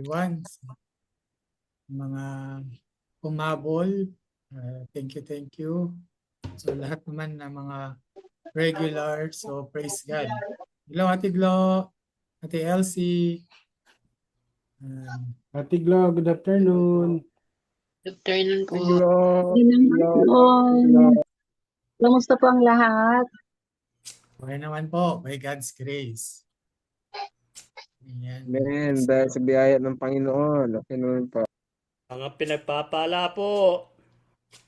everyone. Mga kumabol, thank you. So lahat naman ng mga regular, so praise God. Hello, Ate Glo, Ate Elsie. Ate Glo, good afternoon. Good afternoon po. Kamusta po ang lahat? Okay naman po, by God's grace. Ayan. Amen. Dahil sa biyaya ng Panginoon. Okay naman po. Mga pinagpapala po.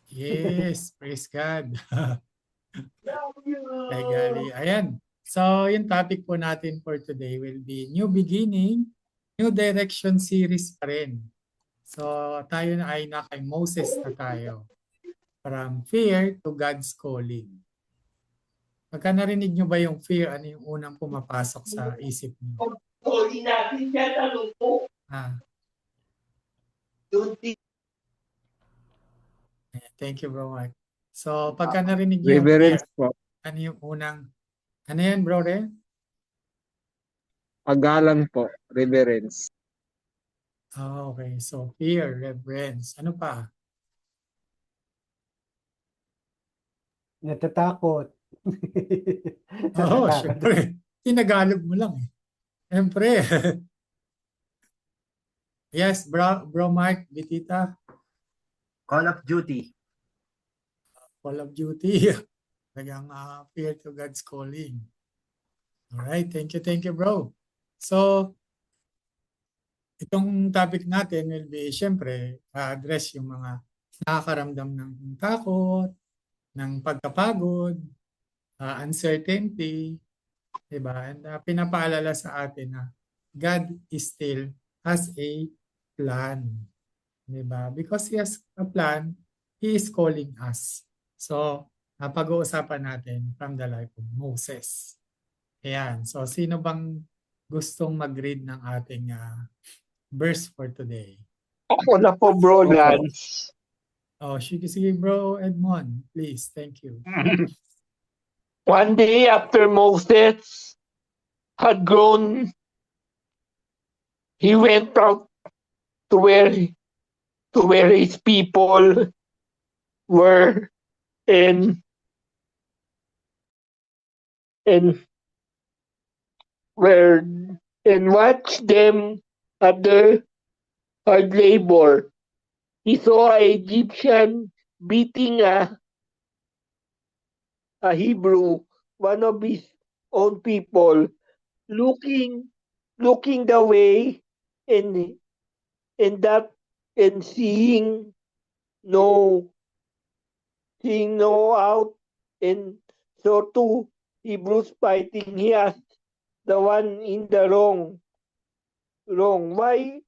Yes, praise God. Kay Gali. Ayan. So, yung topic po natin for today will be New Beginning, New Direction series pa rin. So, tayo na ay kay Moses na tayo. From fear to God's calling. Pagka narinig nyo ba yung fear, ano yung unang pumapasok sa isip nyo? Thank you, bro Mark. So, pagka narinig nyo yung fear, ano yung unang, ano yan, bro Ren? Paggalang po, reverence. Oh, okay. So, fear, reverence. Ano pa? Natatakot. Oo, syempre. Tinagalog mo lang eh. Syempre. Yes, bro Mark, Bitita. Call of Duty. Call of Duty. Talagang fear to God's calling. Alright, thank you, bro. So, itong topic natin will be, syempre, address yung mga nakakaramdam ng takot, ng pagkapagod, uncertainty, diba? And pinapaalala sa atin na God is still has a plan. Diba? Because He has a plan, He is calling us. So, pag-uusapan natin from the life of Moses. Ayan. So, sino bang gustong mag-read ng ating verse for today? Ako na po, bro, Lance. Oh, sige, bro Edmond, please. Thank you. One day after Moses had grown, he went out to where his people were and watched them at their hard labor. He saw an Egyptian beating a Hebrew, one of his own people, looking the way and seeing no out, and so two Hebrews fighting. He asked the one in the wrong, why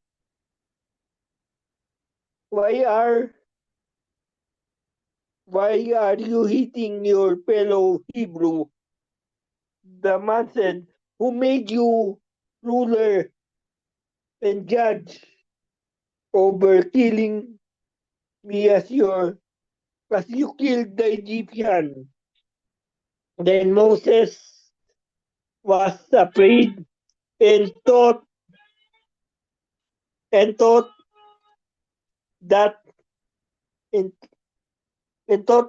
are you hitting your fellow Hebrew? The man said, who made you ruler and judge over killing me as you killed the Egyptian? Then Moses was afraid and thought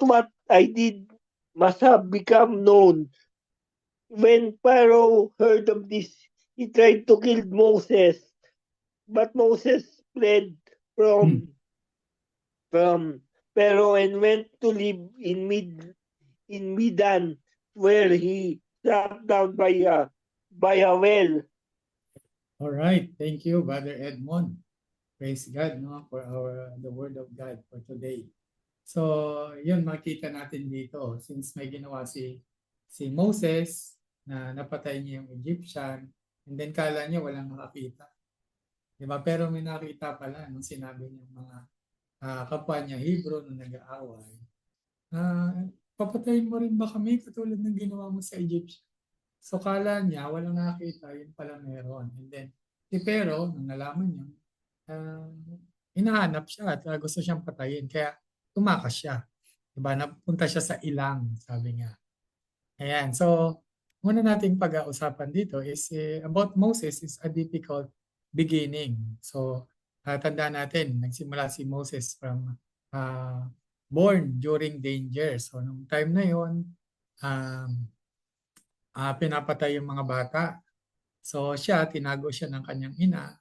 what I did must have become known. When Pharaoh heard of this, he tried to kill Moses, but Moses fled from Pharaoh and went to live in Midian, where he sat down by a well. All right, thank you, Brother Edmond. Praise God, for the Word of God for today. So, yun makita natin dito since may ginawa si Moses na napatay niya yung Egyptian, and then kala niya walang nakakita. Diba? Pero may nakita pala nung sinabi niya mga kapwa niya Hebrew nung nag-aaway. Papatayin mo rin ba kami katulad ng ginawa mo sa Egyptian? So kala niya walang nakita, yun pala meron. And then pero nung nalaman niya, hinahanap siya at gusto siyang patayin. Kaya tumakas siya. Diba? Napunta siya sa ilang, sabi nga. Ayan. So, muna nating pag-uusapan dito is about Moses is a difficult beginning. So, tandaan natin, nagsimula si Moses from born during danger. So, nung time na yon, um, pinapatay yung mga bata. So, tinago siya ng kanyang ina.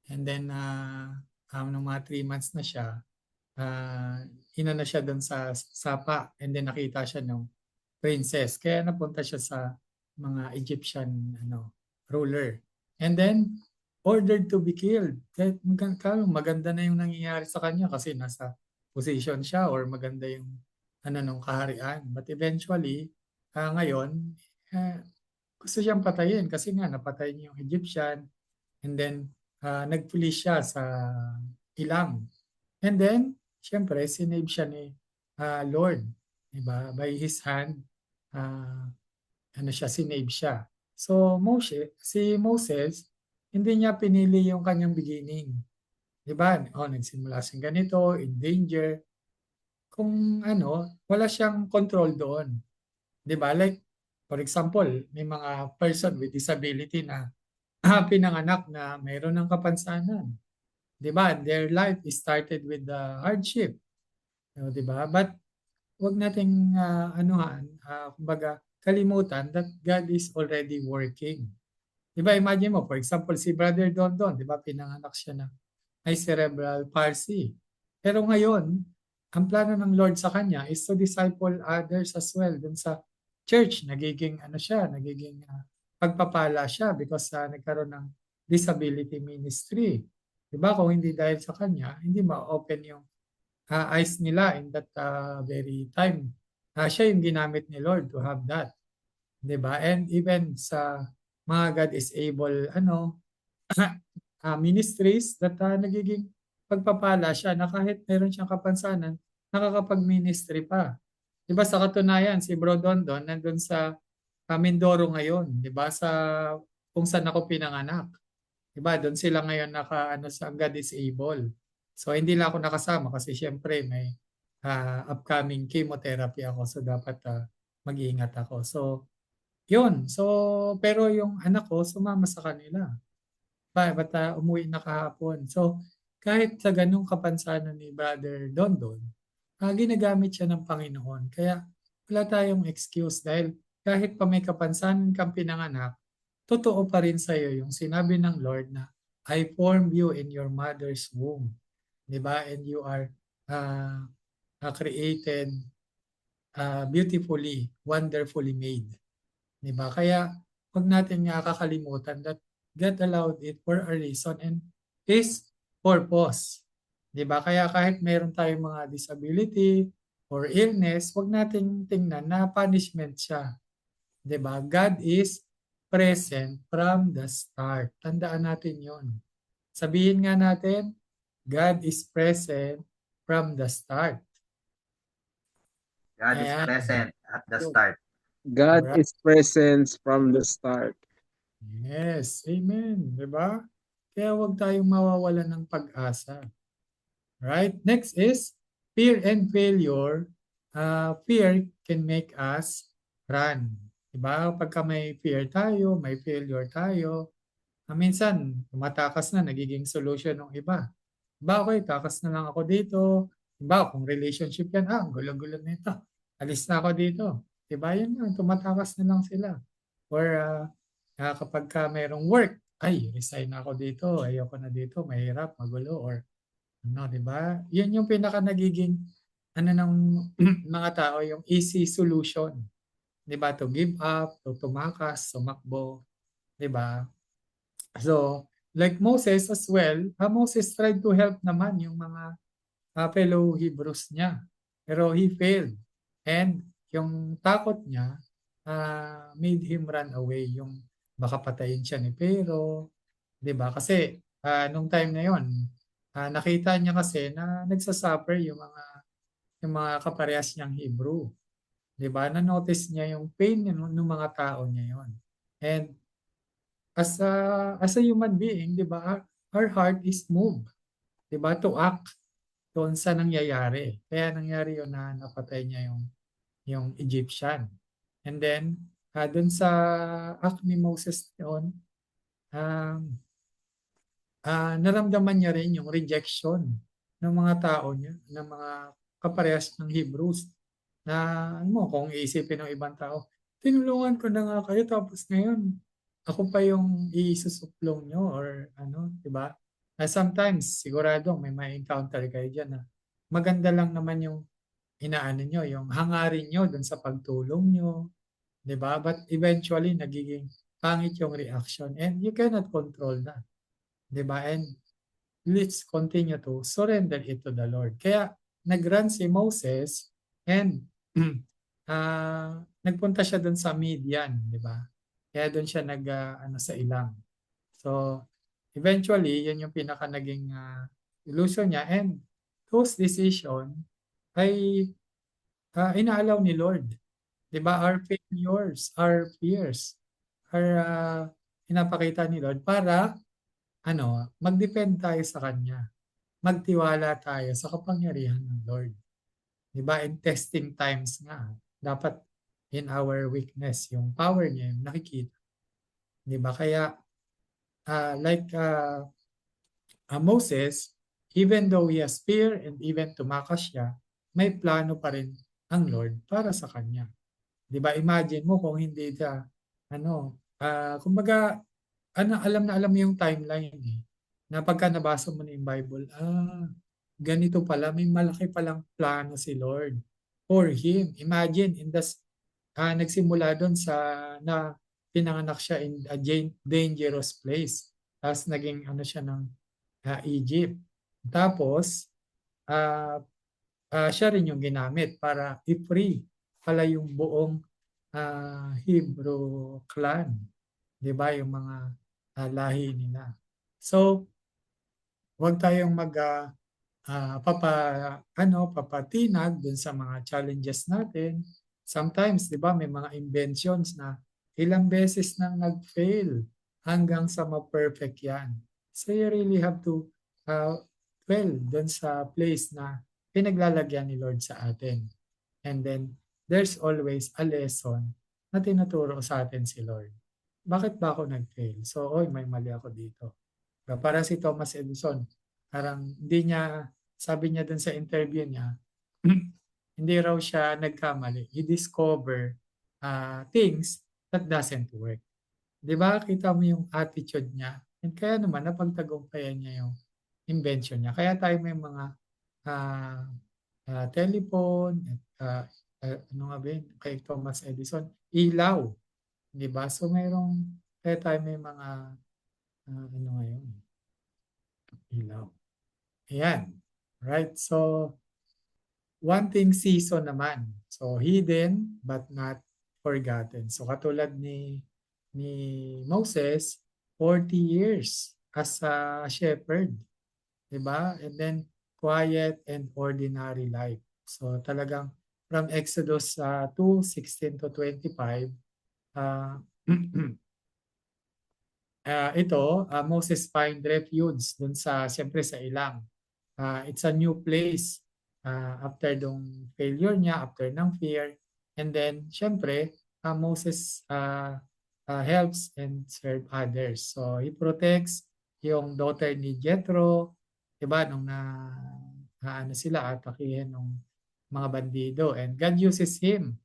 And then, nung mga 3 months na siya, uh, inana siya doon sa sapa. And then, nakita siya ng princess. Kaya napunta siya sa mga Egyptian ruler. And then, ordered to be killed. Kahit maganda na yung nangyayari sa kanya kasi nasa position siya or maganda yung nung kaharian. But eventually, ngayon, gusto siyang patayin kasi nga napatay niya yung Egyptian. And then, nag-flee siya sa ilang. And then, syempre, sinave siya ni Lord. Diba? By his hand, sinave siya. So, si Moses, hindi niya pinili yung kanyang beginning. Diba? Nagsimula siyang ganito, in danger. Kung wala siyang control doon. Diba? Like, for example, may mga person with disability na pinanganak na mayroon ng kapansanan. Diba? Their life is started with hardship. Diba? But, wag nating kumbaga, kalimutan that God is already working. Diba, imagine mo, for example, si Brother Dondon, diba, pinanganak siya na may cerebral palsy. Pero ngayon, ang plano ng Lord sa kanya is to disciple others as well dun sa church. Nagiging pagpapala siya because nagkaroon ng disability ministry. Diba, kung hindi dahil sa kanya, hindi ma-open yung eyes nila in that very time. Siya yung ginamit ni Lord to have that. Diba? And even sa mga God is able, ministries that nagiging pagpapala siya na kahit meron siyang kapansanan, nakakapag-ministry pa. Diba sa katunayan, si Bro Dondon nandun sa Mindoro ngayon, diba? Kung saan ako pinanganak. Diba? Doon sila ngayon sa God is able. So hindi lang ako nakasama kasi syempre may upcoming chemotherapy ako so dapat mag-iingat ako. So yun. So pero yung anak ko sumama sa kanila. But umuwi na kahapon. So kahit sa ganung kapansanan ni Brother Dondon, ginagamit siya ng Panginoon. Kaya wala tayong excuse dahil kahit pa may kapansanan kang pinanganak, totoo pa rin sa iyo yung sinabi ng Lord na I formed you in your mother's womb. Diba? And you are created beautifully, wonderfully made. Diba? Kaya huwag natin kakalimutan that God allowed it for a reason and His purpose. Diba? Kaya kahit mayroon tayong mga disability or illness, huwag natin tingnan na punishment siya. Diba? God is present from the start. Tandaan natin yon. Sabihin nga natin, God is present from the start. God is present at the start. God is present from the start. Yes, amen. Diba? Kaya huwag tayong mawawalan ng pag-asa. Right? Next is fear and failure. Fear can make us run. Diba? Pagka may fear tayo, may failure tayo, minsan tumatakas na, nagiging solution ng iba. Diba, okay, takas na lang ako dito. Diba, kung relationship yan, ang gulo-gulo nito. Alis na ako dito. Diba, yun na, tumatakas na lang sila. Or kapag mayroong work, ay, resign na ako dito, ayoko na dito, mahirap, magulo, or diba? Yun yung pinaka nagiging ng mga tao, yung easy solution. Diba, to give up, to tumakas, tumakbo. Diba? So, like Moses as well, Moses tried to help naman yung mga fellow Hebrews niya. Pero he failed. And yung takot niya made him run away. Yung baka patayin siya ni Pero. Diba? Kasi nung time na yon, nakita niya kasi na nagsasuffer yung mga kaparehas niyang Hebrew. Diba? Na-notice niya yung pain ng mga tao niya yon. And as a human being, 'di ba? Our heart is moved, 'di ba? To act doon sa nangyayari. Kaya nangyari 'yon na napatay niya yung Egyptian. And then doon sa act ni Moses noon, naramdaman niya rin yung rejection ng mga tao niya, ng mga kaparehas ng Hebrews na ano mo, kung iisipin ng ibang tao, tinulungan ko na nga kayo tapos ngayon ako pa yung isusuplong nyo or ano, di ba? Sometimes, sigurado may encounter kayo dyan na maganda lang naman yung inaano nyo, yung hangarin nyo dun sa pagtulong nyo, di ba? But eventually, nagiging pangit yung reaction and you cannot control that. Di ba? And let's continue to surrender it to the Lord. Kaya nag-run si Moses and nagpunta siya doon sa Midian, di ba? Kaya doon siya ano sa ilang. So eventually, yun yung pinaka naging solution niya and those decision ay inaalaw ni Lord. Di ba? Our failures, our fears are pinapakita ni Lord para mag-depend tayo sa Kanya. Magtiwala tayo sa kapangyarihan ng Lord. Diba? In testing times nga, dapat in our weakness, yung power niya, yung nakikita. Diba? Kaya, Moses, even though he has fear and even tumakas siya, may plano pa rin ang Lord para sa kanya. Diba? Imagine mo kung hindi siya, kumbaga, alam na alam mo yung timeline eh. Na pagka nabasa mo na yung Bible, ganito pala, may malaki palang plano si Lord for him. Imagine, nagsimula doon sa na pinanganak siya in a dangerous place. Tapos naging siya ng Egypt. Tapos, siya rin yung ginamit para i-free pala yung buong Hebrew clan. Di ba? Yung mga lahi nila. So, huwag tayong papatinag dun sa mga challenges natin. Sometimes, di ba, may mga inventions na ilang beses nang nag-fail hanggang sa ma-perfect yan. So, you really have to dwell dun sa place na pinaglalagyan ni Lord sa atin. And then, there's always a lesson na tinuturo sa atin si Lord. Bakit ba ako nag-fail? So, may mali ako dito. Para si Thomas Edison, parang hindi niya, sabi niya dun sa interview niya, hindi raw siya nagkamali. He discover things that doesn't work. Di ba? Kita mo yung attitude niya. And kaya naman, napagtagumpayan niya yung invention niya. Kaya tayo may mga telephone, kay Thomas Edison, ilaw. Di ba? So kaya tayo may mga ngayon? Ilaw. Ayan. Right? So, wanting season naman. So, hidden but not forgotten. So, katulad ni Moses, 40 years as a shepherd. Diba? And then, quiet and ordinary life. So, talagang from Exodus 2:16 to 25, Moses find refuge dun siyempre sa ilang. It's a new place after dong failure niya, after ng fear. And then, siyempre, Moses helps and serve others. So, he protects yung daughter ni Jethro, diba, nung sila atakihin ng mga bandido. And God uses him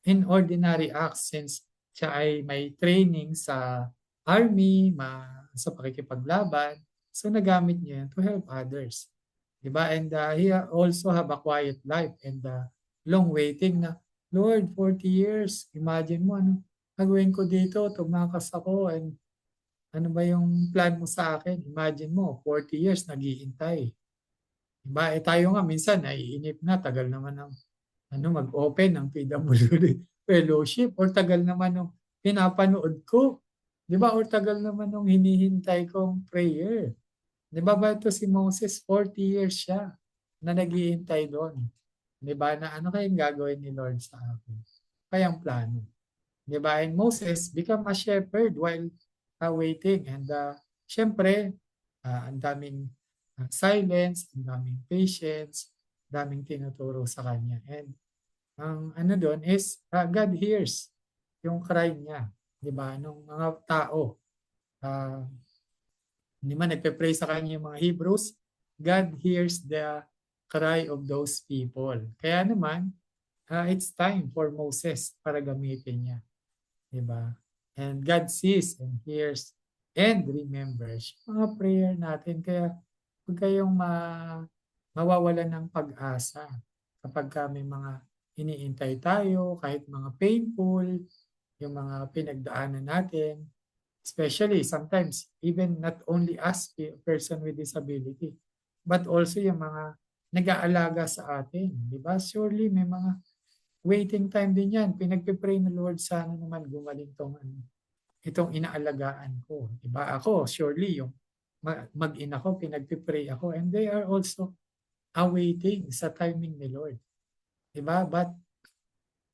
in ordinary acts since siya ay may training sa army, sa pakikipaglaban. So nagamit niya yan to help others. Diba? And he also have a quiet life and long waiting na, Lord, 40 years. Imagine mo, gagawin ko dito, tumakas ako and ano ba yung plan mo sa akin? Imagine mo, 40 years naghihintay. Diba? Tayo nga minsan, naiinip na, tagal naman ng mag-open ng PWD fellowship or tagal naman ng pinapanood ko. Di ba? Or tagal naman nung hinihintay kong prayer. Di ba ito si Moses, 40 years siya na naghihintay doon. Di ba? Na ano kayang gagawin ni Lord sa akin? Kayang plano. Di ba? And Moses become a shepherd while waiting. And syempre, ang daming silence, ang daming patience, daming tinuturo sa kanya. And ang doon is God hears yung cry niya. Diba? Nung mga tao, Hindi man nagpe-pray sa kanya yung mga Hebrews, God hears the cry of those people. Kaya naman, it's time for Moses para gamitin niya. Diba? And God sees and hears and remembers yung mga prayer natin. Kaya huwag kayong mawawalan ng pag-asa kapag may mga iniintay tayo, kahit mga painful, yung mga pinagdaanan natin. Especially sometimes, even not only us, person with disability, but also yung mga nag-aalaga sa atin. Diba? Surely may mga waiting time din yan. Pinagpipray na Lord, sana naman gumaling itong inaalagaan ko. Diba? Ako, surely yung mag-ina ko, pinagpipray ako. And they are also awaiting sa timing ni Lord. Diba? But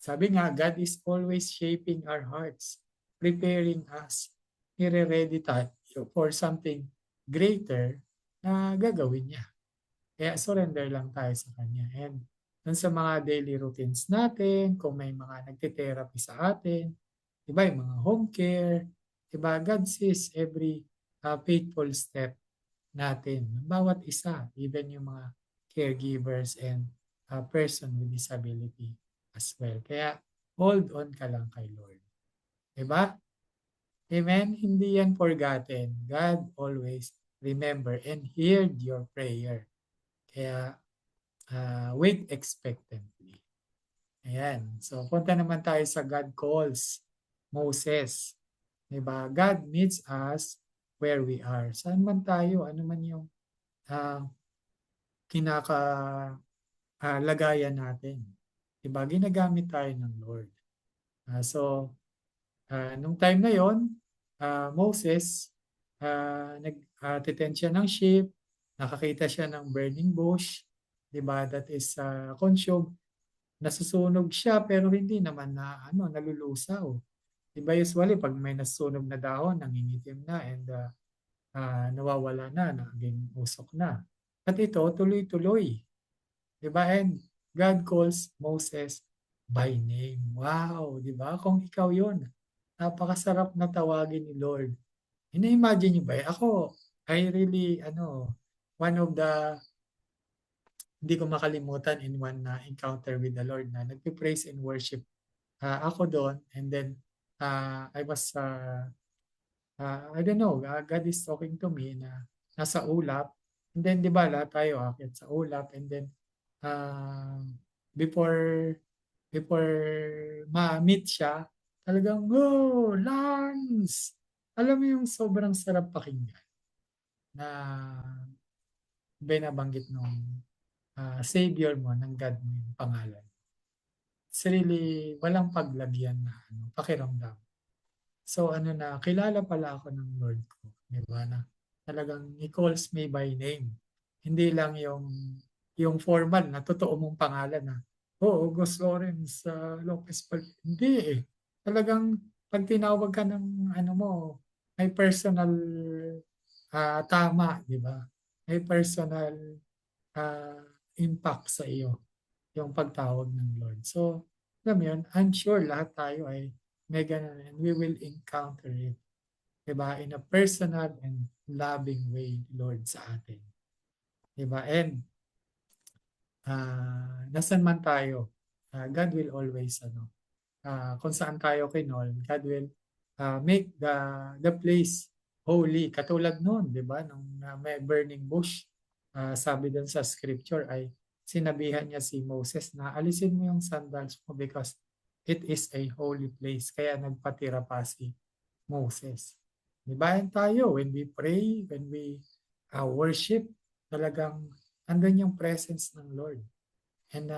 sabi nga, God is always shaping our hearts, preparing us, nire-ready tayo for something greater na gagawin niya. Kaya surrender lang tayo sa Kanya. And dun sa mga daily routines natin, kung may mga nagte-therapy sa atin, diba, yung mga home care, diba, God sees every faithful step natin. Bawat isa, even yung mga caregivers and person with disability as well. Kaya hold on ka lang kay Lord. Diba? Amen? Hindi yan forgotten. God always remember and heard your prayer. Kaya wait expectantly. Ayan. So punta naman tayo sa God calls Moses. Diba? God meets us where we are. Saan man tayo, ano man yung lagayan natin. Diba? Ginagamit tayo ng Lord. Nung time na yon, Moses, nag-attend siya ng ship, nakakita siya ng burning bush, diba? That is consumed. Nasusunog siya pero hindi naman nalulusaw. Diba usually pag may nasusunog na dahon, nangingitim na and nawawala na, naging usok na. At ito, tuloy-tuloy. Diba? And God calls Moses by name. Wow, diba? Kung ikaw yon, napakasarap na tawagin ni Lord. Ina-imagine niyo ba? Ako, I really, one of the, hindi ko makalimutan in one encounter with the Lord na nagpe-praise and worship. Ako doon, and then I was, I don't know, God is talking to me na nasa ulap, and then di ba lahat tayo akit sa ulap, and then before ma-meet siya, talagang, oh, Lance! Alam mo yung sobrang sarap pakinggan na binabanggit nung Savior mo, ng God mo yung pangalan. It's really walang paglagyan na pakiramdam. So kilala pala ako ng Lord ko. Diba na talagang He calls me by name. Hindi lang yung formal na totoo mong pangalan na, August Lawrence Lopez Pal. Hindi eh. Talagang pag tinawag ka ng may personal tama, di ba? May personal impact sa iyo yung pagtawag ng Lord. So, alam yun, I'm sure lahat tayo ay may ganun and we will encounter it. Diba? In a personal and loving way, Lord, sa atin. Diba? And nasan man tayo, God will always, kung saan tayo kinol, God will make the place holy. Katulad noon, di ba? Nung may burning bush, sabi dun sa scripture ay sinabihan niya si Moses na alisin mo yung sandals mo because it is a holy place. Kaya nagpatira pa si Moses. Di ba? And tayo, when we pray, when we worship, talagang andun yung presence ng Lord. And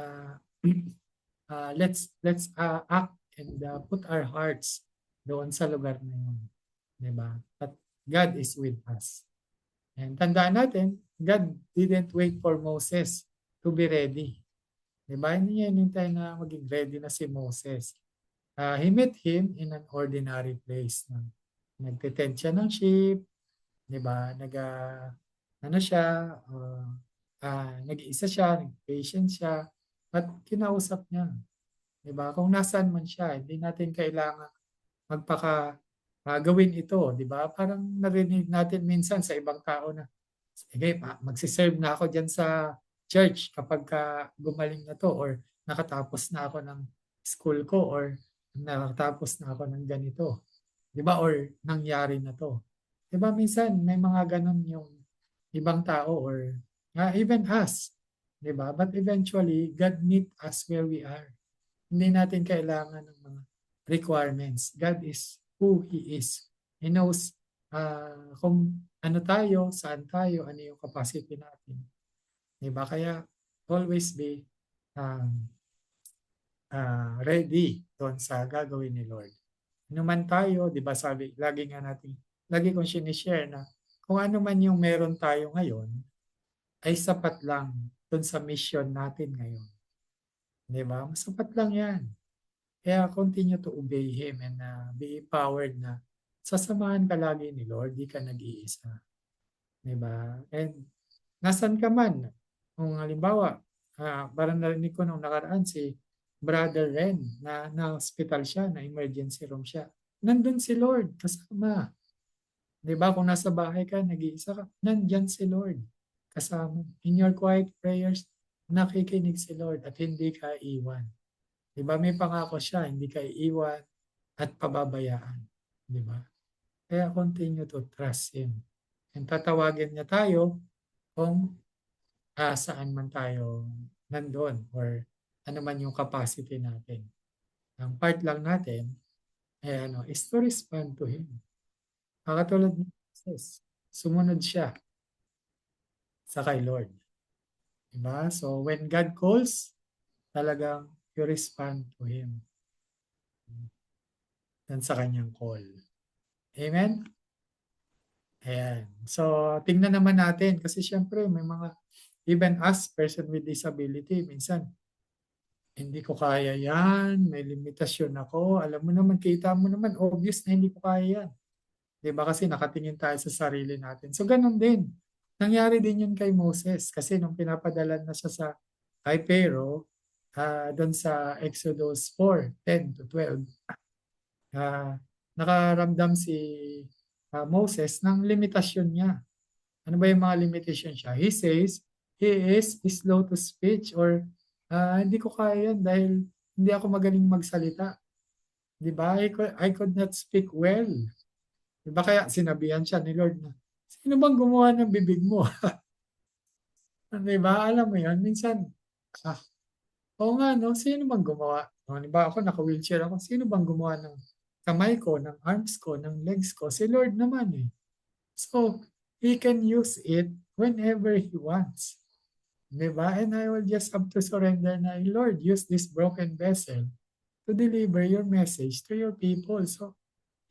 let's act and put our hearts doon sa lugar na yun. Diba? But God is with us. And tandaan natin, God didn't wait for Moses to be ready. Diba? Hindi niya hinintay na maging ready na si Moses. He met him in an ordinary place. Nagtitent siya ng sheep. Diba? Nag-iisa siya, nag-patient siya. At kinausap niya. Diba? Kung nasaan man siya, hindi natin kailangan gawin ito, di ba? Parang narinig natin minsan sa ibang tao na, sige, magsiserve na ako dyan sa church kapag gumaling na to or nakatapos na ako ng school ko or nakatapos na ako ng ganito. Di ba? Or nangyari na to. Di ba? Minsan may mga ganun yung ibang tao or even us. Di ba? But eventually, God meet us where we are. Hindi natin kailangan ng mga requirements. God is who He is. He knows kung ano tayo, saan tayo, ano yung capacity natin. Diba? Kaya always be ready doon sa gagawin ni Lord. Ano man tayo, di ba sabi, lagi kong sinishare na kung ano man yung meron tayo ngayon, ay sapat lang doon sa mission natin ngayon. Di ba? Sapat lang yan. Kaya continue to obey Him and be empowered na sasamahan ka lagi ni Lord, di ka nag-iisa. Diba? And nasan ka man, kung halimbawa, parang narinig ko nung nakaraan si Brother Ren na hospital siya, na emergency room siya. Nandun si Lord kasama. Diba? Kung nasa bahay ka, nag-iisa ka, nandyan si Lord kasama. In your quiet prayers, nakikinig si Lord at hindi ka iwan. Diba? May pangako siya, hindi ka iiwan at pababayaan. Diba? Kaya continue to trust Him. And tatawagin niya tayo kung saan man tayo nandun or ano man yung capacity natin. Ang part lang natin is to respond to Him. Katulad ni Jesus, sumunod siya sa kay Lord. Diba? So when God calls, talagang you respond to Him. Dan sa kanyang call. Amen? Ayan. So, tingnan naman natin kasi syempre may mga, even us, person with disability, minsan, hindi ko kaya yan, may limitasyon ako. Alam mo naman, kita mo naman, obvious na hindi ko kaya yan. Diba kasi nakatingin tayo sa sarili natin. So, ganun din. Nangyari din yun kay Moses kasi nung pinapadala na siya kay Pharaoh, doon sa Exodus 4:10-12, nakaramdam si Moses ng limitasyon niya. Ano ba yung mga limitation siya? He says, he is slow to speech or hindi ko kaya yan dahil hindi ako magaling magsalita. Di ba? I could not speak well. Di ba kaya sinabihan siya ni Lord na, sino bang gumawa ng bibig mo? Di ba? Alam mo yan, minsan, oo nga, no? Sino bang gumawa? Di ba ako, naka-wheelchair ako, sino bang gumawa ng kamay ko, ng arms ko, ng legs ko? Si Lord naman eh. So, He can use it whenever He wants. Diba? And I will just have to surrender na, Lord, use this broken vessel to deliver your message to your people. So,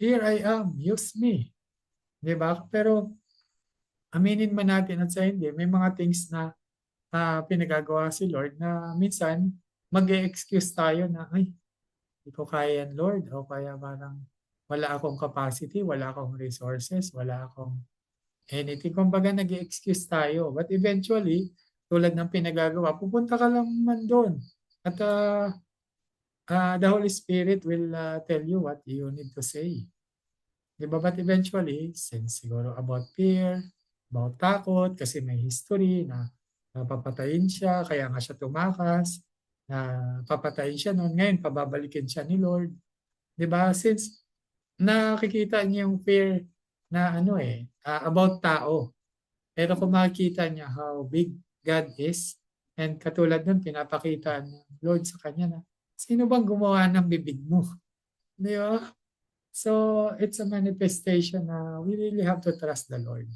here I am, use me. Diba? Pero, aminin man natin at sa hindi, may mga things na pinagagawa si Lord na minsan, mag-e-excuse tayo na, ay, hindi ko kaya yan, Lord. O kaya parang wala akong capacity, wala akong resources, wala akong anything. Kumbaga nag-excuse tayo. But eventually, tulad ng pinagagawa, pupunta ka lang man doon. At the Holy Spirit will tell you what you need to say. Diba? But eventually, since siguro about fear, about takot, kasi may history na papatayin siya, kaya nga siya tumakas, na papatayin siya noon. Ngayon, pababalikin siya ni Lord. Diba? Since nakikita niya yung fear na about tao. Pero kung makikita niya how big God is, and katulad nun, pinapakita ng Lord sa kanya na, sino bang gumawa ng bibig mo? Di ba? So, it's a manifestation na we really have to trust the Lord.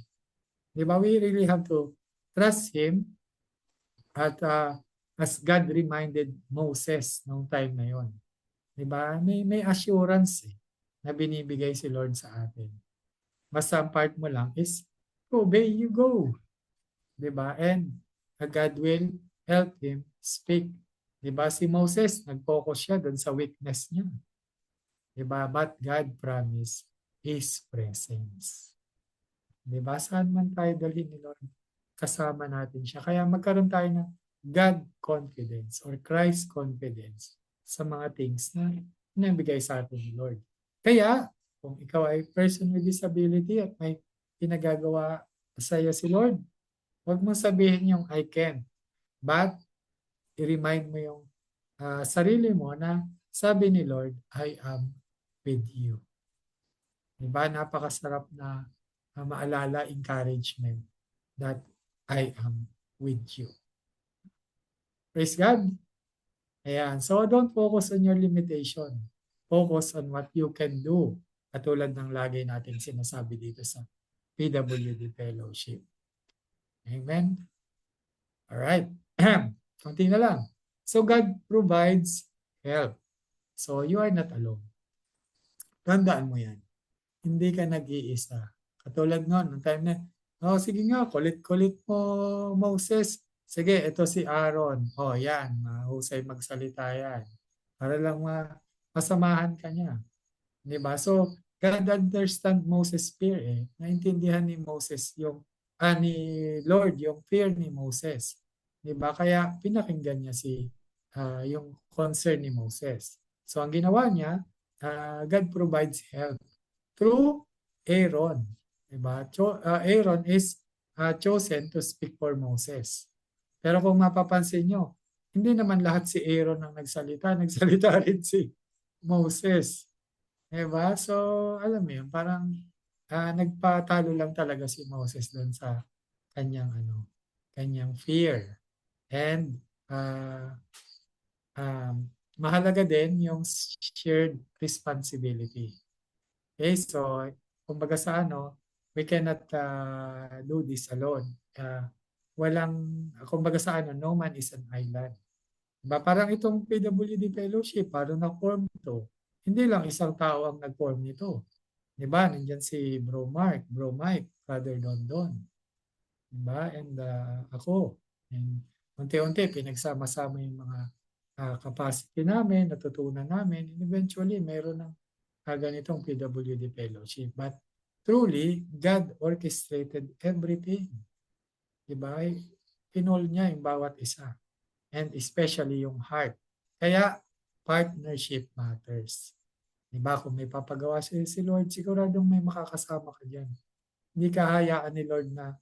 Di ba? We really have to trust Him at as God reminded Moses noong time na yon. Di ba? May assurance na binibigay si Lord sa atin. Basta ang part mo lang is, obey, you go. Diba? And God will help him speak. Diba? Si Moses, nag-focus siya doon sa weakness niya. Diba? But God promised His presence. Diba? Saan man tayo dalhin ni Lord, kasama natin siya. Kaya magkaroon tayo ng God confidence or Christ confidence sa mga things na nabigay sa atin ni Lord. Kaya, Kung ikaw ay person with disability at may pinagagawa sa iyo si Lord, huwag mo sabihin yung I can. But i-remind mo yung sarili mo na sabi ni Lord, I am with you. Diba? Napakasarap na maalala, encouragement that I am with you. Praise God. Ayan. So don't focus on your limitation. Focus on what you can do. Katulad ng lagi natin sinasabi dito sa PWD Fellowship. Amen. Alright. Konti na lang. So God provides help. So you are not alone. Tandaan mo yan. Hindi ka nag-iisa. Katulad noon, nung time na, sige nga, kulit-kulit mo, Moses. Sige, ito si Aaron. Yan, mahusay magsalita yan. Para lang masamahan ka niya. Diba? So, God understand Moses' fear eh. Naintindihan ni Moses ni Lord yung fear ni Moses. Diba? Kaya pinakinggan niya yung concern ni Moses. So, ang ginawa niya, God provides help through Aaron. Diba? Aaron is chosen to speak for Moses. Pero kung mapapansin nyo, hindi naman lahat si Aaron ang nagsalita. Nagsalita rin si Moses. Diba? So, alam mo yun, parang nagpatalo lang talaga si Moses doon sa kanyang fear. And mahalaga din yung shared responsibility. Okay, so kumbaga sa we cannot do this alone. Kumbaga sa no man is an island. Diba? Parang itong PWD Fellowship, parang na-form to. Hindi lang isang tao ang nag-form nito. Diba? Nandyan si Bro Mark, Bro Mike, Brother Don. Diba? And ako. And unti-unti, pinagsama-sama yung mga capacity namin, natutunan namin. And eventually, mayroon ng ganitong PWD Fellowship. But truly, God orchestrated everything. Diba? Pinol niya yung bawat isa. And especially yung heart. Kaya, partnership matters. Diba? Kung may papagawa si Lord, siguradong may makakasama ka dyan. Hindi ka hayaan ni Lord na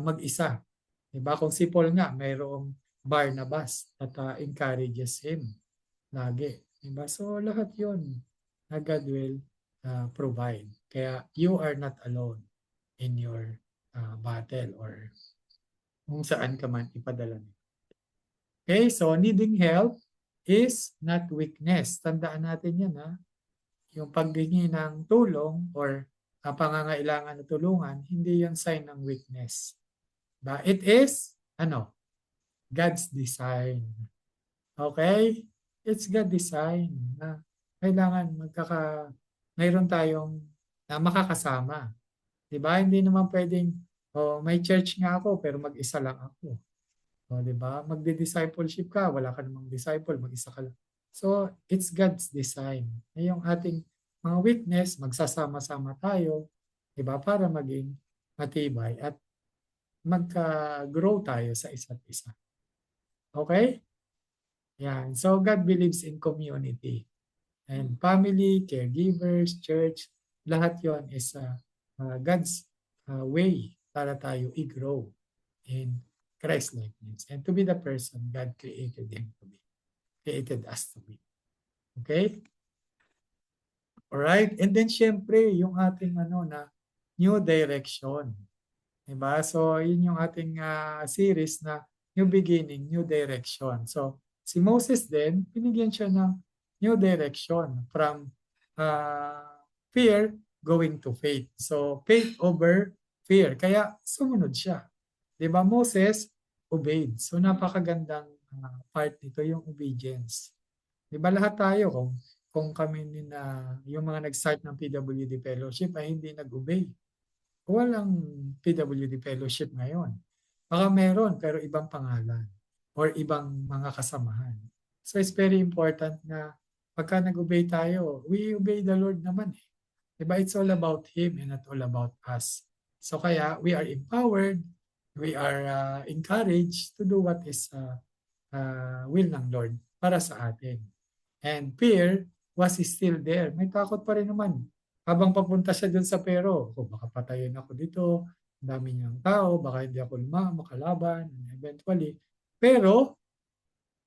mag-isa. Diba? Kung si Paul nga, mayroong Barnabas that encourages him lagi. Diba? So, lahat yun na God will provide. Kaya, you are not alone in your battle or kung saan ka man ipadala. Okay, so needing help is not weakness. Tandaan natin yan Yung paghingi ng tulong or pangangailangan na tulungan, hindi yan sign ng weakness. But it is, God's design. Okay? It's God's design na kailangan mayroon tayong makakasama. Diba? Hindi naman pwedeng, may church nga ako pero mag-isa lang ako. Diba? Magdi-discipleship ka, wala ka namang disciple, mag-isa ka lang. So, it's God's design. Yung ating mga weakness, magsasama-sama tayo, diba? Para maging matibay at magka-grow tayo sa isa't isa. Okay? Yan. So, God believes in community. And family, caregivers, church, lahat yon is God's way para tayo i-grow in Christ-likeness and to be the person God created him to be. Created us to be. Okay? Alright? And then, syempre, yung ating new direction. Diba? So, yun yung ating series na New Beginning, New Direction. So, si Moses din, binigyan siya ng new direction from fear going to faith. So, faith over fear. Kaya, sumunod siya. Diba? Moses obeyed. So, napakagandang part nito yung obedience. Diba lahat tayo, kung kami yung mga nag-start ng PWD Fellowship ay hindi nag-obey. Walang PWD Fellowship ngayon. Baka meron, pero ibang pangalan or ibang mga kasamahan. So it's very important na pagka nag-obey tayo, we obey the Lord naman. Diba? It's all about Him and not all about us. So kaya we are empowered, we are encouraged to do what is will ng Lord para sa atin. And fear was still there. May takot pa rin naman. Habang papunta siya dun sa pero, baka patayin ako dito, ang dami niyang tao, baka hindi ako makalaban, eventually. Pero,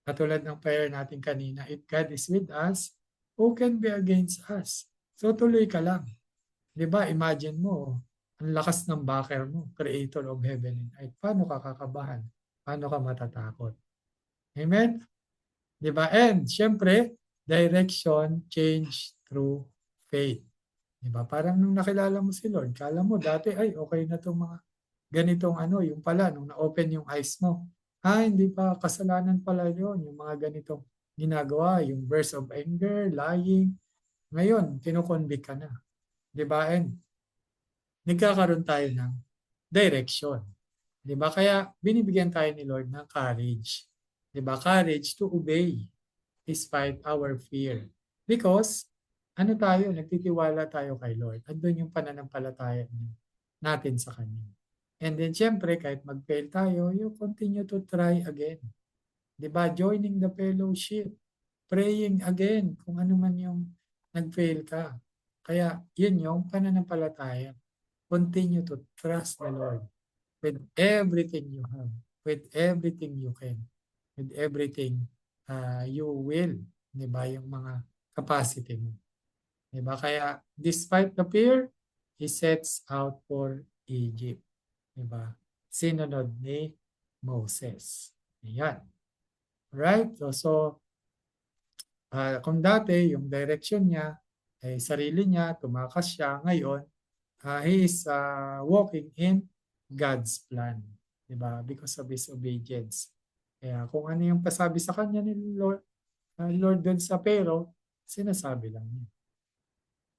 katulad ng prayer natin kanina, if God is with us, who can be against us? So tuloy ka lang. Di ba? Imagine mo, ang lakas ng backer mo, creator of heaven and earth. Paano ka kakabahan? Paano ka matatakot? Amen? Di ba? And, syempre, direction change through faith. Di ba? Parang nung nakilala mo si Lord, kala mo dati, ay, okay na itong mga ganitong ano, yung pala, nung na-open yung eyes mo. Hindi pa, kasalanan pala yun, yung mga ganitong ginagawa, yung burst of anger, lying. Ngayon, kinukonvict ka na. Di ba? And, nagkakaroon tayo ng direction. Di ba? Kaya, binibigyan tayo ni Lord ng courage. Di ba? Courage to obey despite our fear. Because, ano tayo, nagtitiwala tayo kay Lord. At doon yung pananampalataya natin sa Kanya. And then, syempre, kahit mag-fail tayo, you continue to try again. Diba? Joining the fellowship. Praying again kung ano man yung nag-fail ka. Kaya, yun yung pananampalataya. Continue to trust the Lord with everything you have, with everything you can, with everything you will. Diba? Yung mga capacity mo. Diba? Kaya, despite the fear, he sets out for Egypt. Diba? Sinunod ni Moses. Ayan. Right? So kung dati, yung direction niya, ay sarili niya, tumakas siya. Ngayon, he is walking in God's plan. Diba? Because of his obedience. Kaya kung ano yung pasabi sa kanya ni Lord, Lord dun sa pero, sinasabi lang niya.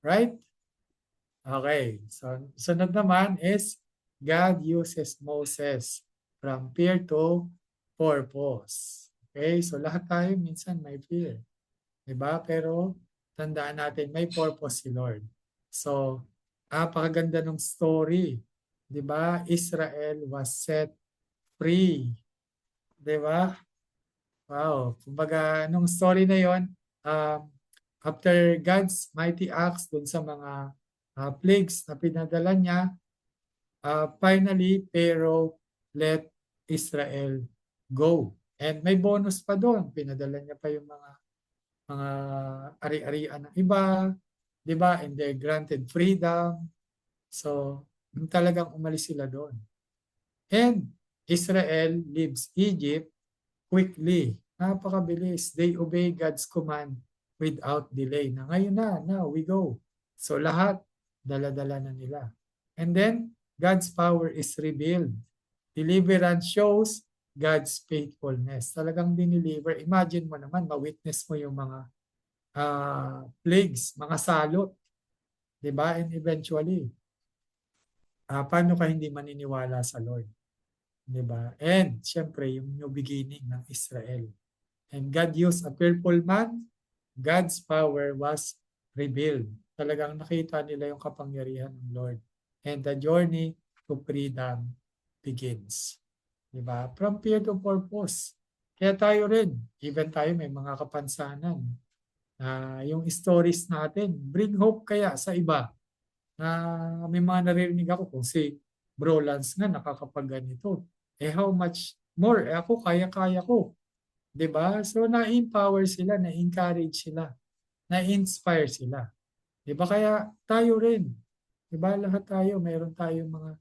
Right? Okay. So, sunod naman is God uses Moses from fear to purpose. Okay? So, lahat tayo minsan may fear. Diba? Pero, tandaan natin, may purpose si Lord. So, napakaganda ng story. Diba? Israel was set free. Diba? Wow. Kumbaga, nung story na yon, after God's mighty acts dun sa mga plagues na pinadala niya, finally, Pharaoh let Israel go. And may bonus pa doon. Pinadala niya pa yung mga ari-arian ng iba, di ba? And they granted freedom. So, talagang umalis sila doon. And Israel leaves Egypt quickly. Napakabilis. They obey God's command without delay. Na ngayon na, now we go. So lahat, dala-dala na nila. And then, God's power is revealed. Deliverance shows God's faithfulness. Talagang dineliver. Imagine mo naman, ma-witness mo yung mga plagues, mga salot. Diba? And eventually, paano ka hindi maniniwala sa Lord? Diba? And, syempre, yung new beginning ng Israel. And God used a fearful man, God's power was revealed. Talagang nakita nila yung kapangyarihan ng Lord. And the journey to freedom begins. Diba? From fear to purpose. Kaya tayo rin, even tayo may mga kapansanan. Yung stories natin, bring hope kaya sa iba. May mga naririnig ako kung si Bro Lance nga nakakapagganito. How much more? Ako, kaya-kaya ko. Diba? So, na-empower sila, na-encourage sila, na-inspire sila. Diba? Kaya tayo rin. Diba? Lahat tayo, mayroon tayong mga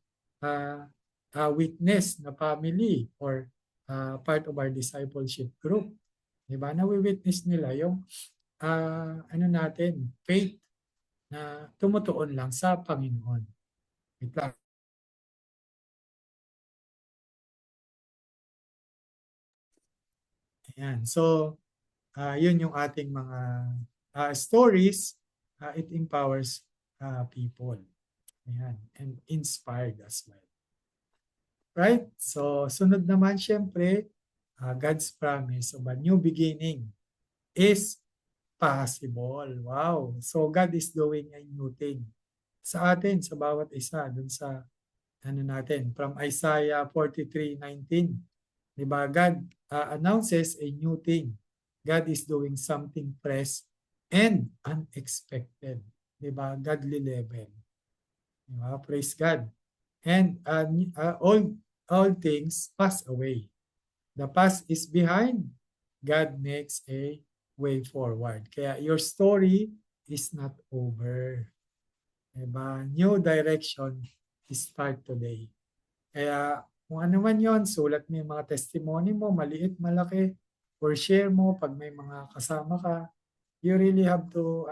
witness na family or part of our discipleship group. Diba? Na-witness nila yung natin, faith na tumutuon lang sa Panginoon. Ito. Ayan. So, yun yung ating mga stories. It empowers people. Ayan. And inspired as well. Right? So, sunod naman syempre, God's promise of a new beginning is possible. Wow. So, God is doing a new thing. Sa atin, sa bawat isa, dun sa natin, from Isaiah 43:19. Diba? God announces a new thing. God is doing something fresh and unexpected. Di ba? Godly level. Di ba? Praise God. And all things pass away. The past is behind. God makes a way forward. Kaya your story is not over. Diba? New direction start today. Kaya kung ano man yon, sulat mo yung mga testimony mo, maliit, malaki, or share mo pag may mga kasama ka. You really have to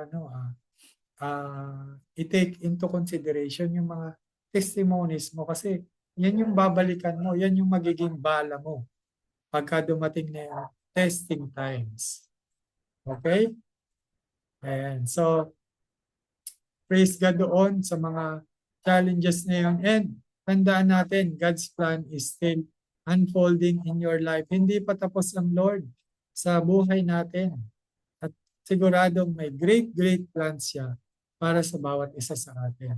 i-take into consideration yung mga testimonies mo kasi yan yung babalikan mo, yan yung magiging bala mo pagka dumating na yung testing times. Okay? Ayan. So, praise God doon sa mga challenges na yun. And tandaan natin, God's plan is still unfolding in your life. Hindi pa tapos ang Lord sa buhay natin. At siguradong may great plans siya para sa bawat isa sa atin.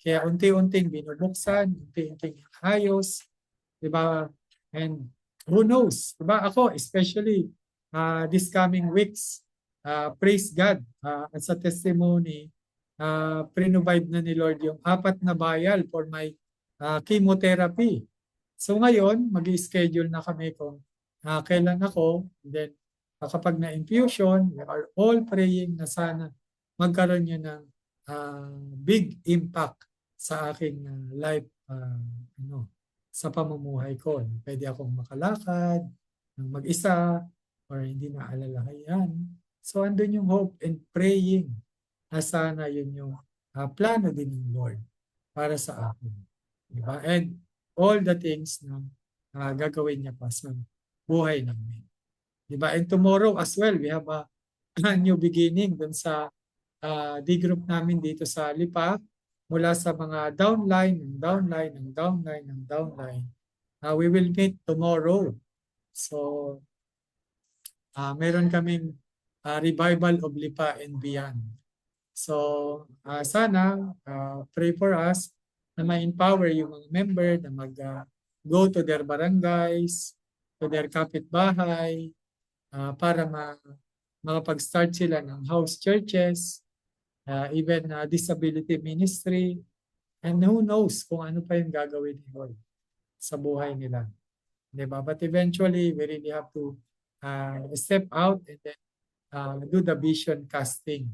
Kaya unti-unting binubuksan, unti-unting ayos, di ba? And who knows, di ba? Ako, especially this coming weeks, praise God, as a testimony, pre-provide na ni Lord yung 4 na vial for my chemotherapy. So ngayon, mag-schedule na kami kung kailan ako. Then kapag na-infusion, we are all praying na sana magkaroon yun ng big impact sa aking life sa pamumuhay ko. Pwede akong makalakad ng mag-isa or hindi na alalahayan. So andun yung hope and praying na sana yun yung plano din ng Lord para sa akin. Diba? And all the things na gagawin niya pa sa buhay namin. Diba? And tomorrow as well, we have a new beginning dun sa D group namin dito sa Lipa. Mula sa mga downline. We will meet tomorrow. So, meron kaming revival of Lipa and beyond. So, sana pray for us na ma-empower yung mga member na mag-go to their barangays, to their kapitbahay, para makapag-start sila ng house churches, even disability ministry, and who knows kung ano pa yung gagawin ni Lord sa buhay nila. Diba? But eventually, we really have to step out and then do the vision casting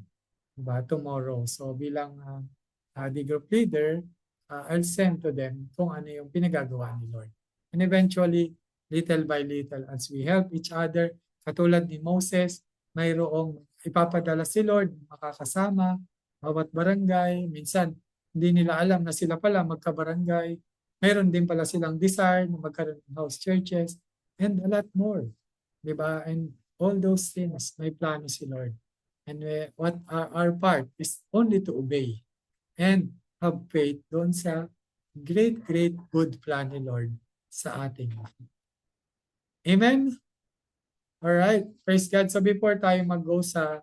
tomorrow. So bilang the group leader, I'll send to them kung ano yung pinagagawa ni Lord. And eventually, little by little, as we help each other, katulad ni Moses, mayroong ipapadala si Lord, makakasama, bawat barangay. Minsan, hindi nila alam na sila pala magkabarangay. Mayroon din pala silang desire na magkaroon ng house churches and a lot more. Diba? And all those things, may plano si Lord. And what our part is only to obey and have faith doon sa great good plan ni Lord sa ating life. Amen? Alright, praise God. So before tayo mag-go sa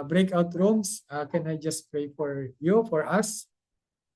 breakout rooms, can I just pray for you, for us?